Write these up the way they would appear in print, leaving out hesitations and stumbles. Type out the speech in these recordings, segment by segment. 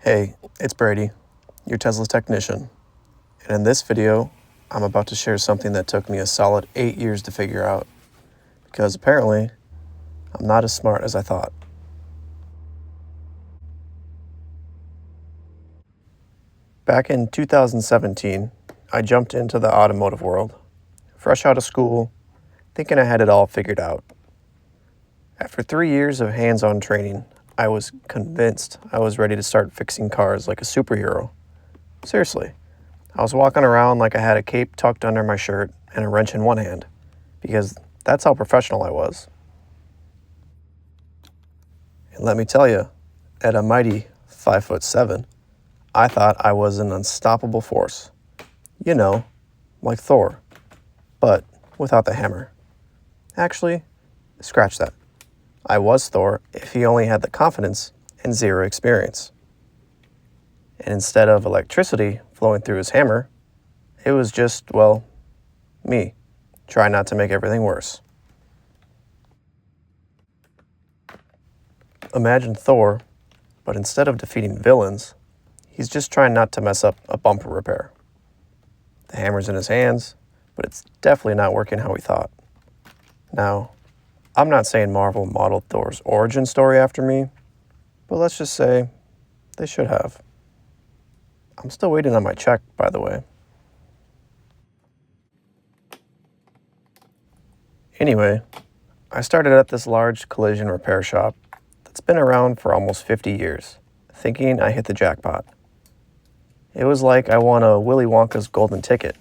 Hey, it's Brady, your Tesla technician, and in this video, I'm about to share something that took me a solid 8 years to figure out, because apparently, I'm not as smart as I thought. Back in 2017, I jumped into the automotive world, fresh out of school, thinking I had it all figured out. After 3 years of hands-on training, I was convinced I was ready to start fixing cars like a superhero. Seriously. I was walking around like I had a cape tucked under my shirt and a wrench in one hand, because that's how professional I was. And let me tell you, at a mighty 5'7", I thought I was an unstoppable force. You know, like Thor, but without the hammer. Actually, scratch that. I was Thor if he only had the confidence and zero experience. And instead of electricity flowing through his hammer, it was just, well, me. Try not to make everything worse. Imagine Thor, but instead of defeating villains, he's just trying not to mess up a bumper repair. The hammer's in his hands, but it's definitely not working how he thought. Now, I'm not saying Marvel modeled Thor's origin story after me, but let's just say they should have. I'm still waiting on my check, by the way. Anyway, I started at this large collision repair shop that's been around for almost 50 years, thinking I hit the jackpot. It was like I won a Willy Wonka's golden ticket,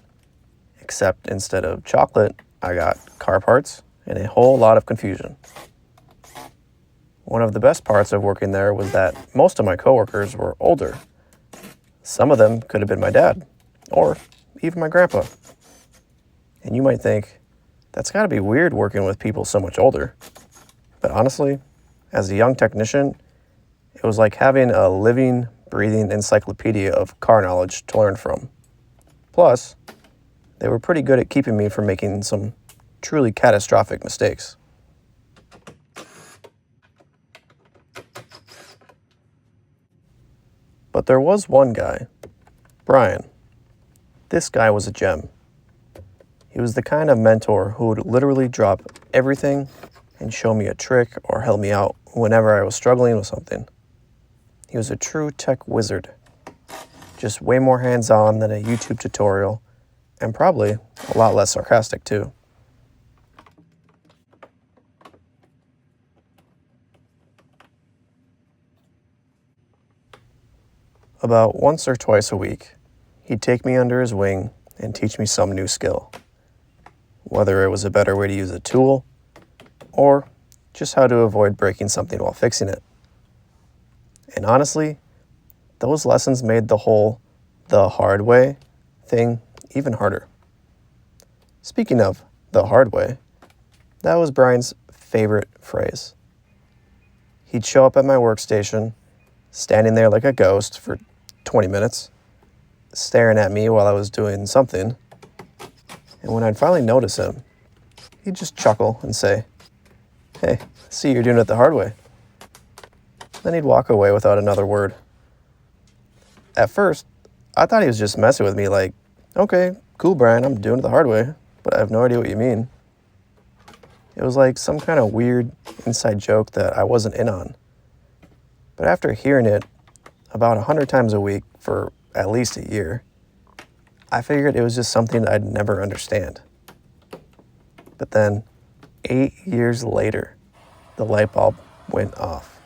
except instead of chocolate, I got car parts and a whole lot of confusion. One of the best parts of working there was that most of my coworkers were older. Some of them could have been my dad, or even my grandpa. And you might think, that's gotta be weird working with people so much older. But honestly, as a young technician, it was like having a living, breathing encyclopedia of car knowledge to learn from. Plus, they were pretty good at keeping me from making some truly catastrophic mistakes. But there was one guy, Brian. This guy was a gem. He was the kind of mentor who would literally drop everything and show me a trick or help me out whenever I was struggling with something. He was a true tech wizard, just way more hands-on than a YouTube tutorial, and probably a lot less sarcastic too. About once or twice a week, he'd take me under his wing and teach me some new skill. Whether it was a better way to use a tool, or just how to avoid breaking something while fixing it. And honestly, those lessons made the hard way thing even harder. Speaking of the hard way, that was Brian's favorite phrase. He'd show up at my workstation, standing there like a ghost for 20 minutes, staring at me while I was doing something. And when I'd finally notice him, he'd just chuckle and say, "Hey, see, you're doing it the hard way." Then he'd walk away without another word. At first, I thought he was just messing with me like, "Okay, cool, Brian, I'm doing it the hard way, but I have no idea what you mean." It was like some kind of weird inside joke that I wasn't in on. But after hearing it about 100 times a week for at least a year, I figured it was just something I'd never understand. But then, 8 years later, the light bulb went off.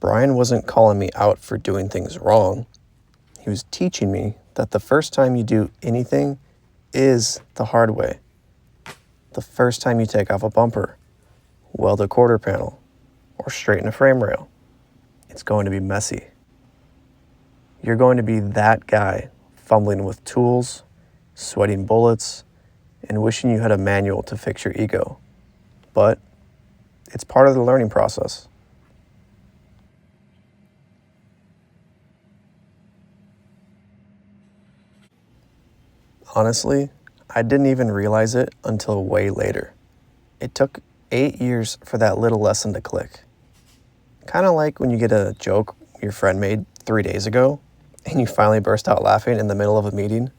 Brian wasn't calling me out for doing things wrong. He was teaching me that the first time you do anything is the hard way. The first time you take off a bumper, weld a quarter panel, or straighten a frame rail, it's going to be messy. You're going to be that guy fumbling with tools, sweating bullets, and wishing you had a manual to fix your ego. But it's part of the learning process. Honestly, I didn't even realize it until way later. It took 8 years for that little lesson to click. Kind of like when you get a joke your friend made 3 days ago and you finally burst out laughing in the middle of a meeting.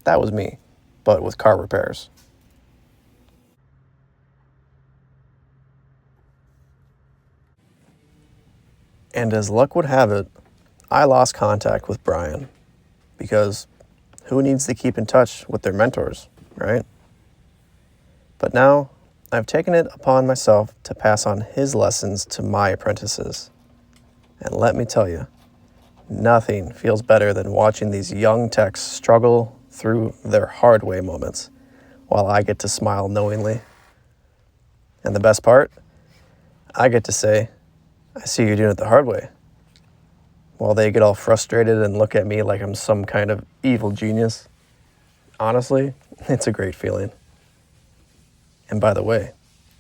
That was me, but with car repairs. And as luck would have it, I lost contact with Brian because who needs to keep in touch with their mentors, right? But now I've taken it upon myself to pass on his lessons to my apprentices. And let me tell you, nothing feels better than watching these young techs struggle through their hard way moments while I get to smile knowingly. And the best part, I get to say, I see you doing it the hard way, while they get all frustrated and look at me like I'm some kind of evil genius. Honestly, it's a great feeling. And by the way,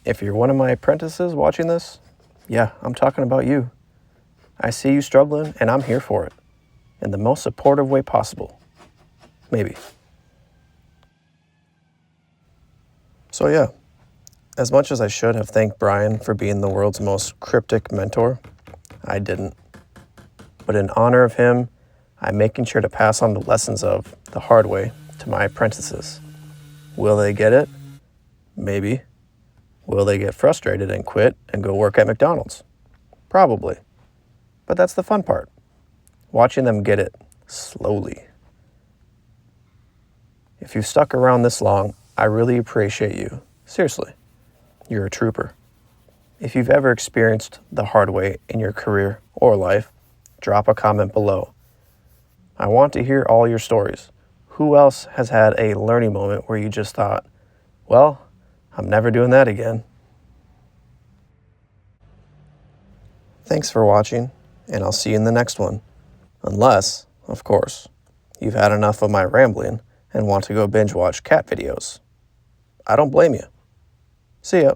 if you're one of my apprentices watching this, yeah, I'm talking about you. I see you struggling, and I'm here for it, in the most supportive way possible. Maybe. So yeah, as much as I should have thanked Brian for being the world's most cryptic mentor, I didn't. But in honor of him, I'm making sure to pass on the lessons of the hard way to my apprentices. Will they get it? Maybe. Will they get frustrated and quit and go work at McDonald's? Probably. But that's the fun part, watching them get it slowly. If you've stuck around this long, I really appreciate you. Seriously, you're a trooper. If you've ever experienced the hard way in your career or life, drop a comment below. I want to hear all your stories. Who else has had a learning moment where you just thought, well, I'm never doing that again? Thanks for watching, and I'll see you in the next one. Unless, of course, you've had enough of my rambling and want to go binge watch cat videos. I don't blame you. See ya.